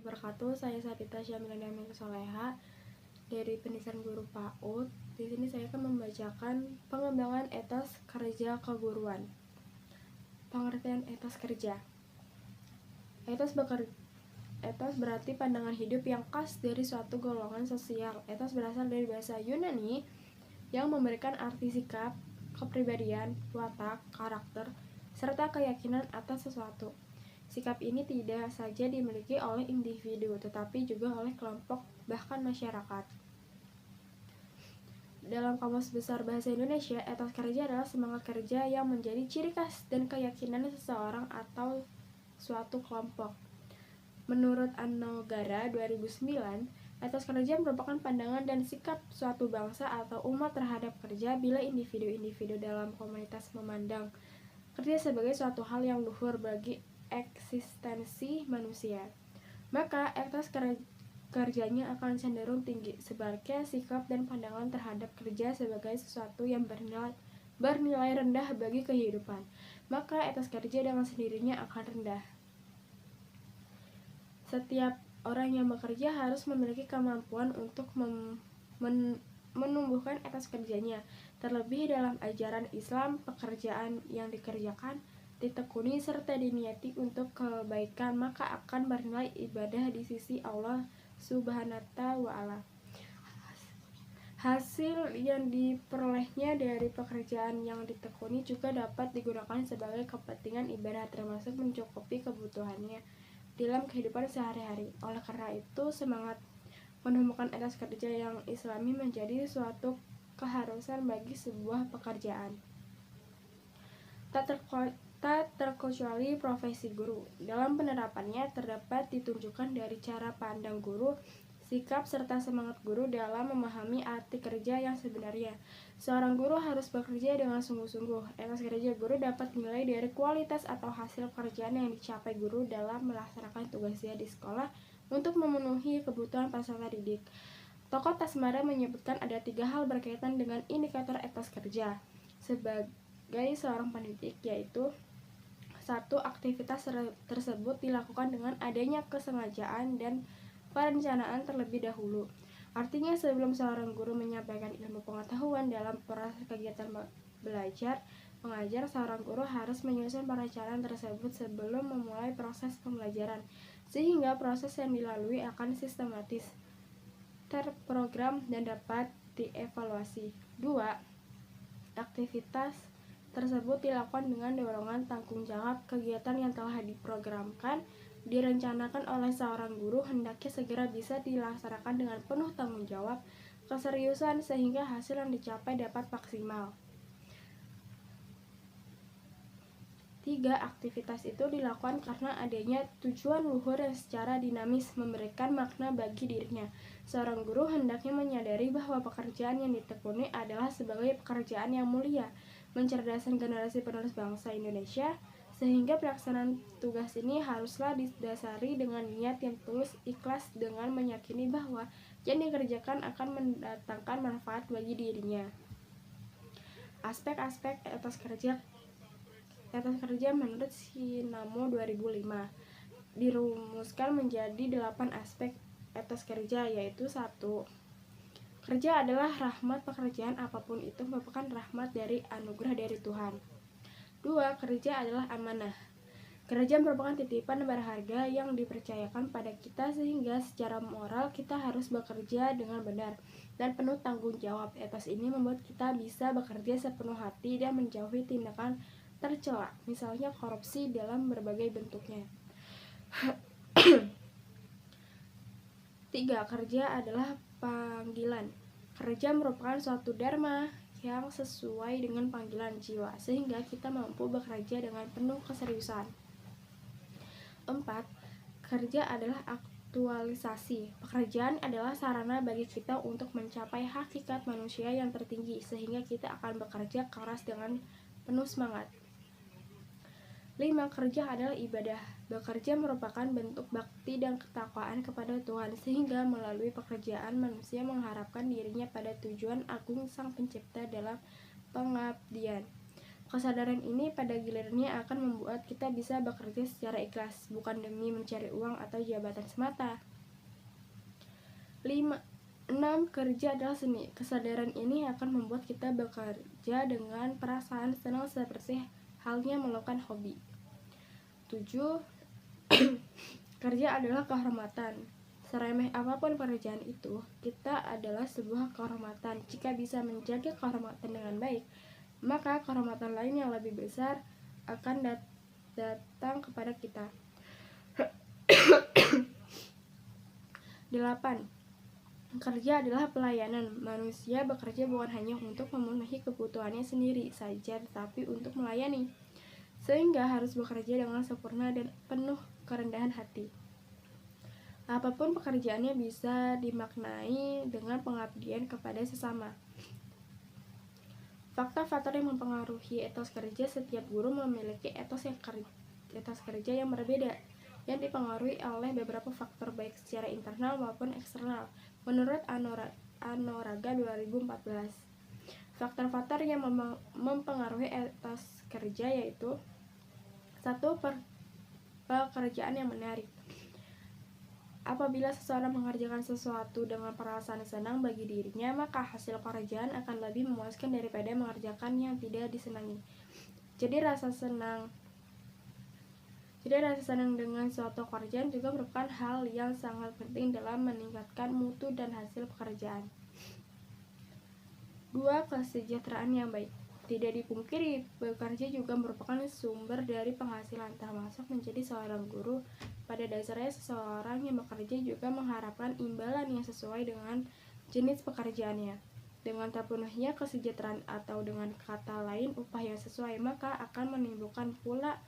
wabarakatuh. Saya Sabita Syamila Damil Soleha dari Pendidikan Guru PAUD. Di sini saya akan membacakan pengembangan etos kerja keguruan. Pengertian etos kerja. Etos berarti pandangan hidup yang khas dari suatu golongan sosial. Etos berasal dari bahasa Yunani yang memberikan arti sikap, kepribadian, watak, karakter, serta keyakinan atas sesuatu. Sikap ini tidak saja dimiliki oleh individu, tetapi juga oleh kelompok, bahkan masyarakat. Dalam Kamus Besar Bahasa Indonesia, etos kerja adalah semangat kerja yang menjadi ciri khas dan keyakinan seseorang atau suatu kelompok. Menurut Annogara 2009, etos kerja merupakan pandangan dan sikap suatu bangsa atau umat terhadap kerja bila individu-individu dalam komunitas memandang kerja sebagai suatu hal yang luhur bagi eksistensi manusia, maka etos kerjanya akan cenderung tinggi. Sebaliknya, sikap dan pandangan terhadap kerja sebagai sesuatu yang bernilai rendah bagi kehidupan, maka etos kerja dengan sendirinya akan rendah. Setiap orang yang bekerja harus memiliki kemampuan untuk menumbuhkan etos kerjanya. Terlebih dalam ajaran Islam, pekerjaan yang dikerjakan, ditekuni, serta diniati untuk kebaikan, maka akan bernilai ibadah di sisi Allah Subhanahu wa Ta'ala. Hasil yang diperolehnya dari pekerjaan yang ditekuni juga dapat digunakan sebagai kepentingan ibadah, termasuk mencukupi kebutuhannya dalam kehidupan sehari-hari. Oleh karena itu, semangat menemukan etos kerja yang islami menjadi suatu keharusan bagi sebuah pekerjaan. Tak terkecuali profesi guru. Dalam penerapannya terdapat ditunjukkan dari cara pandang guru, sikap serta semangat guru dalam memahami arti kerja yang sebenarnya. Seorang guru harus bekerja dengan sungguh-sungguh. Etos kerja guru dapat dinilai dari kualitas atau hasil pekerjaan yang dicapai guru dalam melaksanakan tugasnya di sekolah untuk memenuhi kebutuhan peserta didik. Tokoh Tasmara menyebutkan ada 3 hal berkaitan dengan indikator etos kerja sebagai seorang pendidik, yaitu 1. Aktivitas tersebut dilakukan dengan adanya kesengajaan dan perencanaan terlebih dahulu. Artinya, sebelum seorang guru menyampaikan ilmu pengetahuan dalam proses kegiatan belajar mengajar, seorang guru harus menyusun perencanaan tersebut sebelum memulai proses pembelajaran, sehingga proses yang dilalui akan sistematis, terprogram, dan dapat dievaluasi. 2. Aktivitas tersebut dilakukan dengan dorongan tanggung jawab. Kegiatan yang telah diprogramkan, direncanakan oleh seorang guru hendaknya segera bisa dilaksanakan dengan penuh tanggung jawab, keseriusan, sehingga hasil yang dicapai dapat maksimal. 3. Aktivitas itu dilakukan karena adanya tujuan luhur yang secara dinamis memberikan makna bagi dirinya. Seorang guru hendaknya menyadari bahwa pekerjaan yang ditekuni adalah sebagai pekerjaan yang mulia, mencerdaskan generasi penerus bangsa Indonesia, sehingga pelaksanaan tugas ini haruslah didasari dengan niat yang tulus, ikhlas, dengan meyakini bahwa yang dikerjakan akan mendatangkan manfaat bagi dirinya. Aspek-aspek etos kerja menurut Sinamo 2005 dirumuskan menjadi 8 aspek etos kerja, yaitu 1. Kerja adalah rahmat. Pekerjaan apapun itu merupakan rahmat dari anugerah dari Tuhan. 2. Kerja adalah amanah. Kerja merupakan titipan berharga yang dipercayakan pada kita, sehingga secara moral kita harus bekerja dengan benar dan penuh tanggung jawab. Etos ini membuat kita bisa bekerja sepenuh hati dan menjauhi tindakan tercela, misalnya korupsi dalam berbagai bentuknya. 3. Kerja adalah panggilan. Kerja merupakan suatu dharma yang sesuai dengan panggilan jiwa, sehingga kita mampu bekerja dengan penuh keseriusan. 4. Kerja adalah aktualisasi. Pekerjaan adalah sarana bagi kita untuk mencapai hakikat manusia yang tertinggi, sehingga kita akan bekerja keras dengan penuh semangat. 5. Kerja adalah ibadah. Bekerja merupakan bentuk bakti dan ketakwaan kepada Tuhan, sehingga melalui pekerjaan manusia mengharapkan dirinya pada tujuan agung Sang Pencipta dalam pengabdian. Kesadaran ini pada gilirannya akan membuat kita bisa bekerja secara ikhlas, bukan demi mencari uang atau jabatan semata. 6. Kerja adalah seni. Kesadaran ini akan membuat kita bekerja dengan perasaan senang seperti halnya melakukan hobi. 7. Kerja adalah kehormatan. Seremeh apapun pekerjaan itu, kita adalah sebuah kehormatan. Jika bisa menjaga kehormatan dengan baik, maka kehormatan lain yang lebih besar akan datang kepada kita. 8. Kerja adalah pelayanan. Manusia bekerja bukan hanya untuk memenuhi kebutuhannya sendiri saja, tetapi untuk melayani, sehingga harus bekerja dengan sempurna dan penuh kerendahan hati. Apapun pekerjaannya bisa dimaknai dengan pengabdian kepada sesama. Faktor-faktor yang mempengaruhi etos kerja. Setiap guru memiliki etos kerja yang berbeda, yang dipengaruhi oleh beberapa faktor baik secara internal maupun eksternal. Menurut Anoraga 2014, faktor-faktor yang mempengaruhi etos kerja yaitu: 1. Pekerjaan yang menarik. Apabila seseorang mengerjakan sesuatu dengan perasaan senang bagi dirinya, maka hasil pekerjaan akan lebih memuaskan daripada mengerjakan yang tidak disenangi. Jadi rasa senang dengan suatu pekerjaan juga merupakan hal yang sangat penting dalam meningkatkan mutu dan hasil pekerjaan. 2. Kesejahteraan yang baik. Tidak dipungkiri, bekerja juga merupakan sumber dari penghasilan, termasuk menjadi seorang guru. Pada dasarnya, seseorang yang bekerja juga mengharapkan imbalan yang sesuai dengan jenis pekerjaannya. Dengan terpenuhinya kesejahteraan, atau dengan kata lain upah yang sesuai, maka akan menimbulkan pula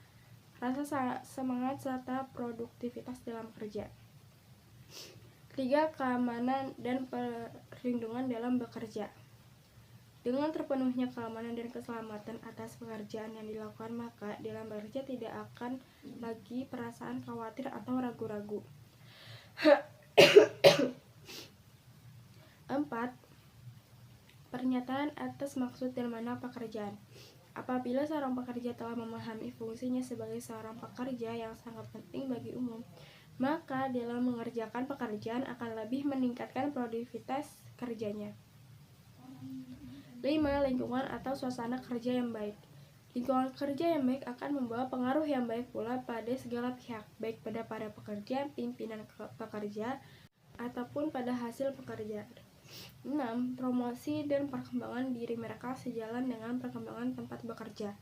rasa semangat serta produktivitas dalam kerja. 3. Keamanan dan perlindungan dalam bekerja. Dengan terpenuhnya keamanan dan keselamatan atas pekerjaan yang dilakukan, maka dalam bekerja tidak akan lagi perasaan khawatir atau ragu-ragu. 4. Pernyataan atas maksud dan makna pekerjaan. Apabila seorang pekerja telah memahami fungsinya sebagai seorang pekerja yang sangat penting bagi umum, maka dalam mengerjakan pekerjaan akan lebih meningkatkan produktivitas kerjanya. 5. Lingkungan atau suasana kerja yang baik. Lingkungan kerja yang baik akan membawa pengaruh yang baik pula pada segala pihak, baik pada para pekerja, pimpinan pekerja, ataupun pada hasil pekerjaan. 6. Promosi dan perkembangan diri mereka sejalan dengan perkembangan tempat bekerja.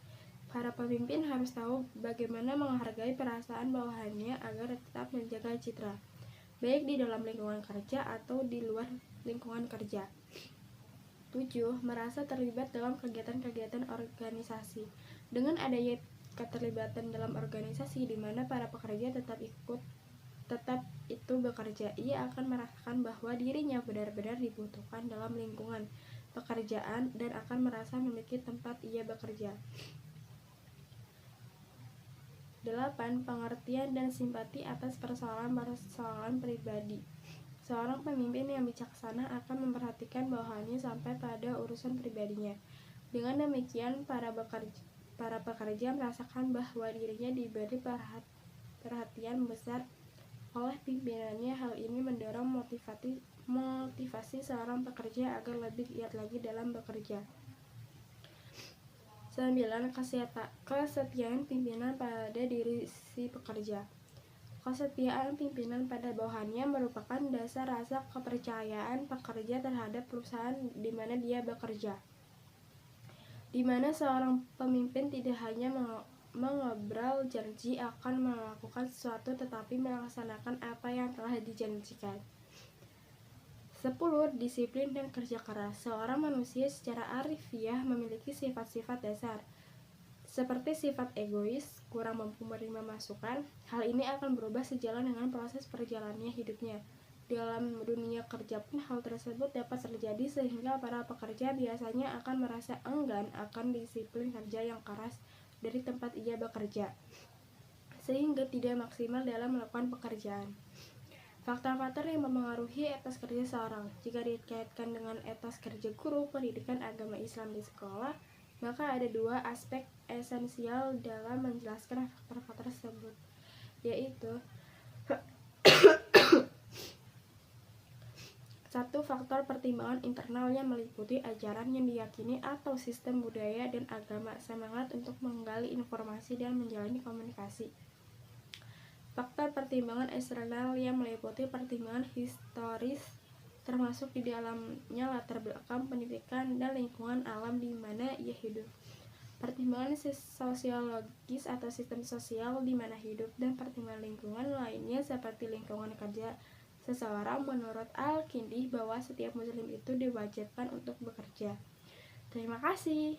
Para pemimpin harus tahu bagaimana menghargai perasaan bawahannya agar tetap menjaga citra, baik di dalam lingkungan kerja atau di luar lingkungan kerja. 7. Merasa terlibat dalam kegiatan-kegiatan organisasi. Dengan adanya keterlibatan dalam organisasi di mana para pekerja tetap itu bekerja, ia akan merasakan bahwa dirinya benar-benar dibutuhkan dalam lingkungan pekerjaan dan akan merasa memiliki tempat ia bekerja. 8. Pengertian dan simpati atas persoalan pribadi. Seorang pemimpin yang bijaksana akan memperhatikan bawahannya sampai pada urusan pribadinya. Dengan demikian, para pekerja merasakan bahwa dirinya diberi perhatian besar oleh pimpinannya. Hal ini mendorong motivasi seorang pekerja agar lebih giat lagi dalam bekerja. 9. Kesetiaan pimpinan pada diri si pekerja. Kesetiaan pimpinan pada bawahannya merupakan dasar rasa kepercayaan pekerja terhadap perusahaan di mana dia bekerja, di mana seorang pemimpin tidak hanya mengobrol janji akan melakukan sesuatu tetapi melaksanakan apa yang telah dijanjikan. 10. Disiplin dan kerja keras. Seorang manusia secara arifiah memiliki sifat-sifat dasar, seperti sifat egois, kurang mampu menerima masukan. Hal ini akan berubah sejalan dengan proses perjalanannya hidupnya. Dalam dunia kerja pun hal tersebut dapat terjadi, sehingga para pekerja biasanya akan merasa enggan akan disiplin kerja yang keras dari tempat ia bekerja, sehingga tidak maksimal dalam melakukan pekerjaan. Faktor-faktor yang mempengaruhi etos kerja seorang. Jika dikaitkan dengan etos kerja guru pendidikan agama Islam di sekolah, Maka ada dua aspek esensial dalam menjelaskan faktor-faktor tersebut, yaitu satu, faktor pertimbangan internal yang meliputi ajaran yang diyakini atau sistem budaya dan agama, semangat untuk menggali informasi dan menjalani komunikasi. Faktor pertimbangan eksternal yang meliputi pertimbangan historis, termasuk di dalamnya latar belakang pendidikan dan lingkungan alam di mana ia hidup, pertimbangan sosiologis atau sistem sosial di mana hidup, dan pertimbangan lingkungan lainnya seperti lingkungan kerja seseorang. Menurut Al-Kindi bahwa setiap muslim itu diwajibkan untuk bekerja. Terima kasih.